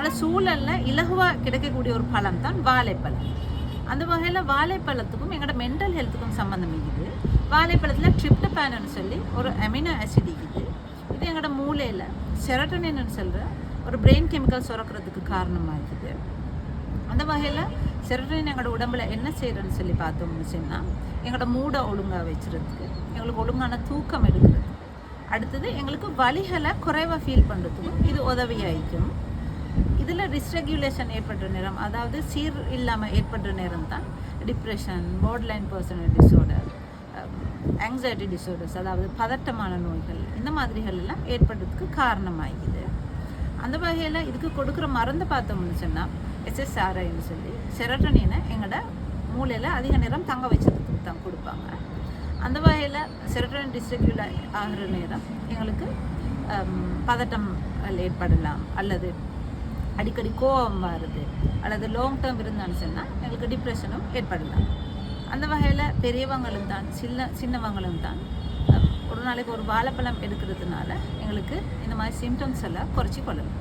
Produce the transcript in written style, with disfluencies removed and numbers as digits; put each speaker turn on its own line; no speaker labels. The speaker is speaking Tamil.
எங்களோட சூழலில் இலகுவாக கிடைக்கக்கூடிய ஒரு பழம் தான் வாழைப்பழம். அந்த வகையில் வாழைப்பழத்துக்கும் எங்களோட மென்டல் ஹெல்த்துக்கும் சம்மந்தம் இருக்குது. வாழைப்பழத்தில் ட்ரிப்டோபான்னு சொல்லி ஒரு அமினோ ஆசிட் இருக்குது. இது எங்களோட மூளையில் செரோட்டோனின்னு சொல்கிற ஒரு பிரெயின் கெமிக்கல் சுரக்கிறதுக்கு காரணமாக இருக்குது. அந்த வகையில் செரோட்டோனின் எங்களோட உடம்புல என்ன செய்கிறேன்னு சொல்லி பார்த்தோம்னு சொன்னால் எங்களோட மூடை ஒழுங்காக வச்சுறதுக்கு, எங்களுக்கு ஒழுங்கான தூக்கம் எடுக்கிறது, அடுத்தது எங்களுக்கு வலிகளை குறைவாக ஃபீல் பண்ணுறதுக்கும் இது உதவியாயிக்கும். இதில் டிஸ்ரெகுலேஷன் ஏற்படுற நேரம், அதாவது சீர் இல்லாமல் ஏற்படுற நேரம் தான் depression, borderline personality disorder, anxiety disorders, அதாவது பதட்டமான நோய்கள், இந்த மாதிரிகள் எல்லாம் ஏற்படுறதுக்கு காரணமாகிது. அந்த வகையில் இதுக்கு கொடுக்குற மருந்து பார்த்தோம்னு சொன்னால் SSRIன்னு சொல்லி செரோட்டோனினை எங்களோட மூளையில் அதிக நேரம் தங்க வச்சதுக்கு தான் கொடுப்பாங்க. அந்த வகையில் செரோட்டோனின் டிஸ்ரெகுலேட் ஆகிற நேரம் எங்களுக்கு பதட்டம் ஏற்படலாம், அல்லது அடிக்கடி கோபம் வருது, அல்லது லாங் டேர்ம் இருந்தான்னு சொன்னால் எங்களுக்கு டிப்ரெஷனும் ஏற்படலாம். அந்த வகையில் பெரியவங்களும் தான் சின்னவங்களும் தான் ஒரு நாளைக்கு ஒரு வாழைப்பழம் எடுக்கிறதுனால எங்களுக்கு இந்த மாதிரி சிம்டம்ஸ் எல்லாம் குறைச்சி கொள்ளலாம்.